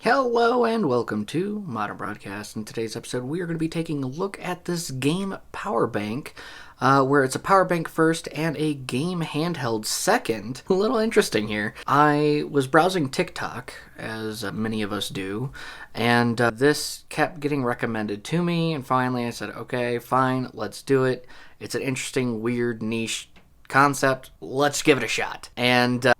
Hello and welcome to Modern Broadcast. In today's episode, we are going to be taking a look at this game power bank, where it's a power bank first and a game handheld second. A little interesting here. I was browsing TikTok, as many of us do, and this kept getting recommended to me, and finally I said, okay, fine, let's do it. It's an interesting, weird, niche concept. Let's give it a shot. And,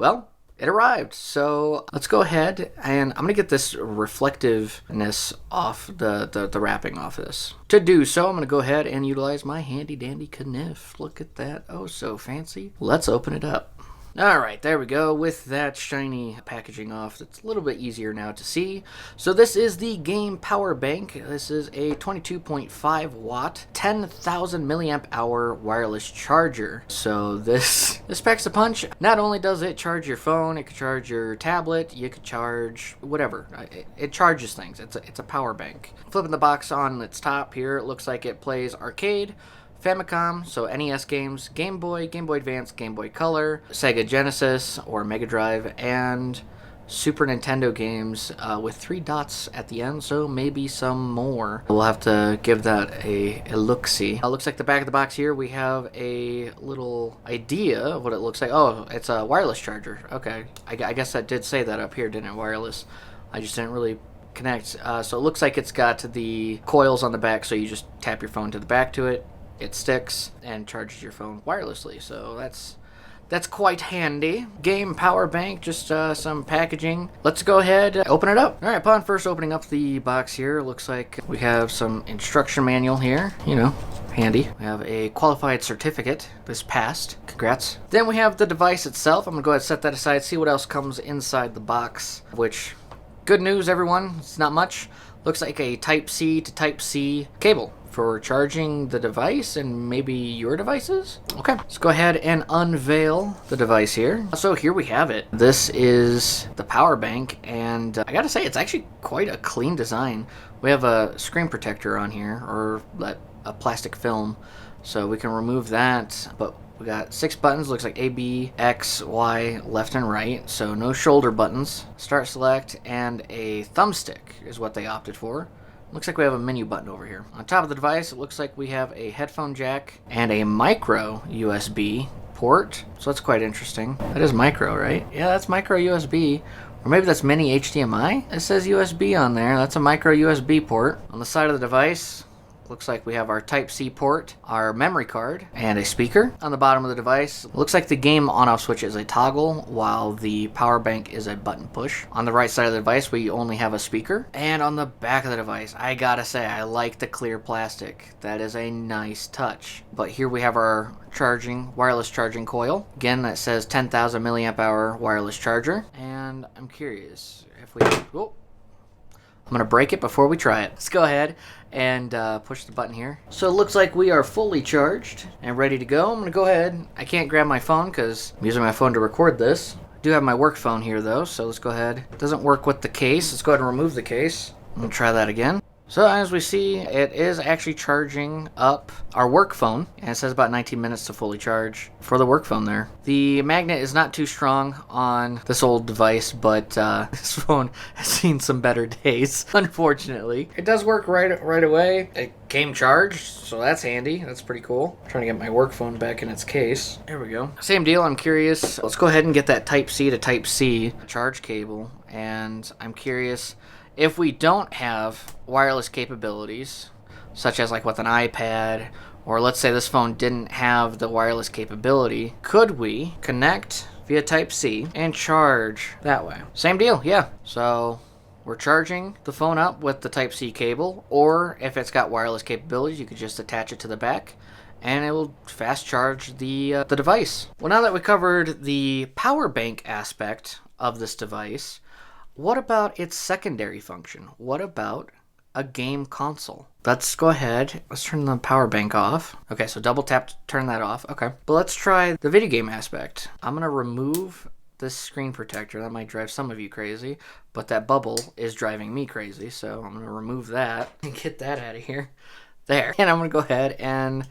it arrived. So let's go ahead and I'm going to get this reflectiveness off, the wrapping off this. To do so, I'm going to go ahead and utilize my handy dandy kniff. Look at that. Oh, so fancy. Let's open it up. All right, there we go. With that shiny packaging off, it's a little bit easier now to see. So this is the game power bank. This is a 22.5 watt, 10,000 milliamp hour wireless charger. So this packs a punch. Not only does it charge your phone, it could charge your tablet, you could charge whatever. It charges things. It's a power bank. Flipping the box on its top here, it looks like it plays arcade, Famicom, so NES games, Game Boy, Game Boy Advance, Game Boy Color, Sega Genesis or Mega Drive, and Super Nintendo games with 3 dots at the end, so maybe some more. We'll have to give that a look-see. Looks like the back of the box here, we have a little idea of what it looks like. Oh, it's a wireless charger. Okay, I guess that did say that up here, didn't it? Wireless. I just didn't really connect. So it looks like it's got the coils on the back, so you just tap your phone to the back to it. It sticks and charges your phone wirelessly, so that's quite handy. Game power bank, just some packaging. Let's go ahead and open it up. All right, upon first opening up the box here, looks like we have some instruction manual here, handy. We have a qualified certificate. This passed. Congrats. Then we have the device itself. I'm gonna go ahead and set that aside, see what else comes inside the box, which, good news everyone, it's not much. Looks like a Type-C to Type-C cable for charging the device and maybe your devices. Okay, let's go ahead and unveil the device here. So here we have it. This is the power bank, and I gotta say, it's actually quite a clean design. We have a screen protector on here, or a plastic film, so we can remove that, but we got 6 buttons, looks like A, B, X, Y, left and right, so no shoulder buttons. Start, select, and a thumbstick is what they opted for. Looks like we have a menu button over here. On top of the device, it looks like we have a headphone jack and a micro USB port, so that's quite interesting. That is micro, right? Yeah, that's micro USB. Or maybe that's mini HDMI? It says USB on there. That's a micro USB port. On the side of the device, looks like we have our Type-C port, our memory card, and a speaker. On the bottom of the device, looks like the game on-off switch is a toggle, while the power bank is a button push. On the right side of the device, we only have a speaker. And on the back of the device, I gotta say, I like the clear plastic. That is a nice touch. But here we have our wireless charging coil. Again, that says 10,000 milliamp hour wireless charger. And I'm curious if we... Oh, I'm going to break it before we try it. Let's go ahead and push the button here. So it looks like we are fully charged and ready to go. I'm going to go ahead. I can't grab my phone because I'm using my phone to record this. I do have my work phone here though, so let's go ahead. It doesn't work with the case. Let's go ahead and remove the case. I'm going to try that again. So as we see, it is actually charging up our work phone, and it says about 19 minutes to fully charge for the work phone there. The magnet is not too strong on this old device, but this phone has seen some better days, unfortunately. It does work right away. It came charged, so that's handy. That's pretty cool. I'm trying to get my work phone back in its case. There we go. Same deal, I'm curious. Let's go ahead and get that Type-C to Type-C charge cable, and I'm curious, if we don't have wireless capabilities, such as like with an iPad, or let's say this phone didn't have the wireless capability, could we connect via Type-C and charge that way? Same deal, yeah. So we're charging the phone up with the Type-C cable, or if it's got wireless capabilities, you could just attach it to the back and it will fast charge the device. Well, now that we covered the power bank aspect of this device, what about its secondary function? What about a game console? Let's go ahead. Let's turn the power bank off. Okay, so double tap to turn that off. Okay, but let's try the video game aspect. I'm going to remove this screen protector. That might drive some of you crazy, but that bubble is driving me crazy, so I'm going to remove that and get that out of here. There. And I'm going to go ahead and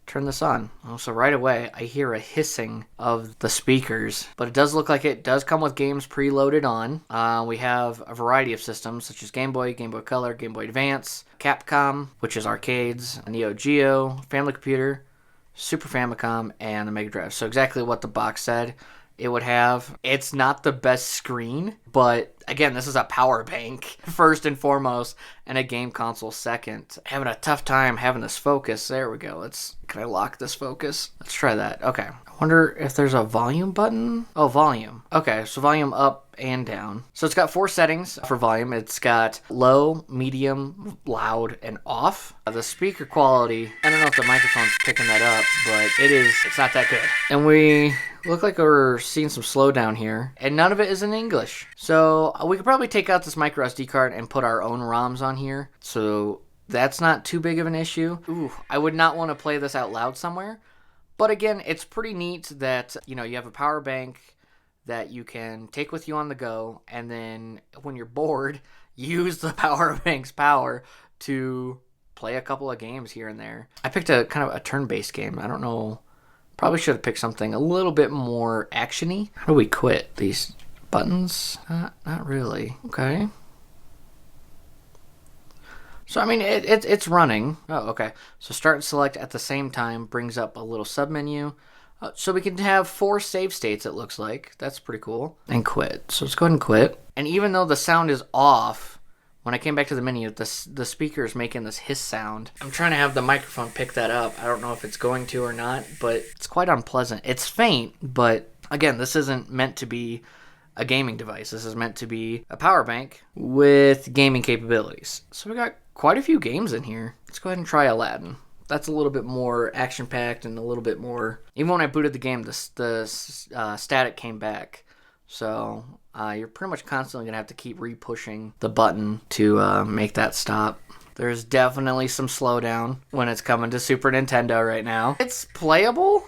turn this on. Oh, so right away, I hear a hissing of the speakers, but it does look like it does come with games preloaded on. We have a variety of systems, such as Game Boy, Game Boy Color, Game Boy Advance, Capcom, which is arcades, Neo Geo, Family Computer, Super Famicom, and the Mega Drive. So exactly what the box said it would have. It's not the best screen, but again, this is a power bank first and foremost, and a game console second. Having a tough time having this focus. There we go. Can I lock this focus? Let's try that. Okay. I wonder if there's a volume button. Oh, volume. Okay, so volume up and down. So it's got 4 settings for volume. It's got low, medium, loud, and off. The speaker quality, I don't know if the microphone's picking that up, but it's not that good. And we look like we're seeing some slowdown here, and none of it is in English. So we could probably take out this micro SD card and put our own ROMs on here. So that's not too big of an issue. Ooh, I would not want to play this out loud somewhere. But again, it's pretty neat that, you have a power bank that you can take with you on the go, and then when you're bored, use the power bank's power to play a couple of games here and there. I picked a kind of a turn-based game. I don't know. Probably should have picked something a little bit more action-y. How do we quit these buttons? Not really. Okay. So, I mean, it's running. Oh, okay. So start and select at the same time brings up a little submenu. So we can have 4 save states, it looks like. That's pretty cool. And quit. So let's go ahead and quit. And even though the sound is off, when I came back to the menu, the speaker is making this hiss sound. I'm trying to have the microphone pick that up. I don't know if it's going to or not, but it's quite unpleasant. It's faint, but again, this isn't meant to be a gaming device. This is meant to be a power bank with gaming capabilities. So we got quite a few games in here. Let's go ahead and try Aladdin. That's a little bit more action-packed and a little bit more... Even when I booted the game, the static came back. So you're pretty much constantly going to have to keep re-pushing the button to make that stop. There's definitely some slowdown when it's coming to Super Nintendo right now. It's playable.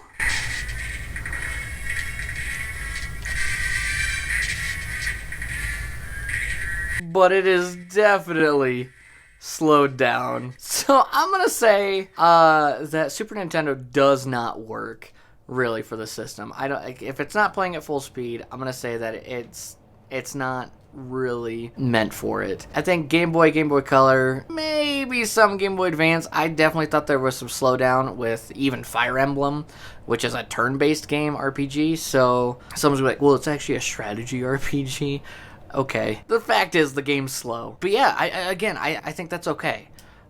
But it is definitely slowed down. So I'm going to say that Super Nintendo does not work really for the system. If it's not playing at full speed, I'm going to say that it's not really meant for it. I think Game Boy, Game Boy Color, maybe some Game Boy Advance. I definitely thought there was some slowdown with even Fire Emblem, which is a turn-based game RPG. So someone's like, well, it's actually a strategy RPG. Okay. The fact is the game's slow. But yeah, I think that's okay.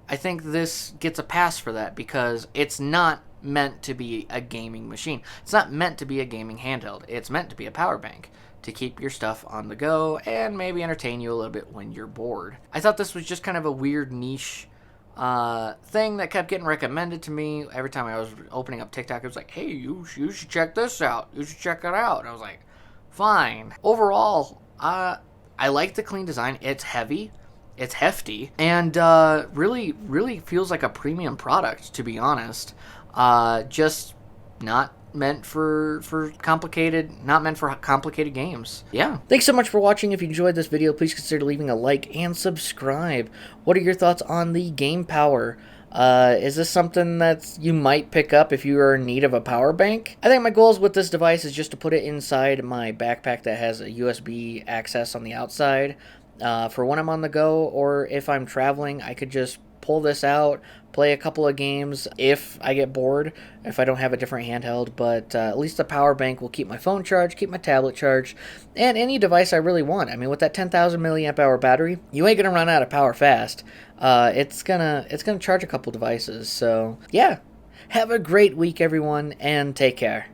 I think this gets a pass for that because it's not meant to be a gaming machine. It's not meant to be a gaming handheld. It's meant to be a power bank to keep your stuff on the go and maybe entertain you a little bit when you're bored. I thought this was just kind of a weird niche thing that kept getting recommended to me. Every time I was opening up TikTok, it was like, hey, you should check this out. You should check it out. And I was like, fine. Overall, I like the clean design. It's heavy. It's hefty. And really, really feels like a premium product, to be honest. Just not meant for complicated games. Yeah. Thanks so much for watching. If you enjoyed this video, please consider leaving a like and subscribe. What are your thoughts on the Game Power? Is this something that you might pick up if you are in need of a power bank? I think my goals with this device is just to put it inside my backpack that has a USB access on the outside for when I'm on the go, or if I'm traveling, I could just pull this out, play a couple of games if I get bored, if I don't have a different handheld, but at least the power bank will keep my phone charged, keep my tablet charged, and any device I really want. I mean, with that 10,000 milliamp hour battery, you ain't gonna run out of power fast. It's gonna charge a couple devices, so yeah. Have a great week, everyone, and take care.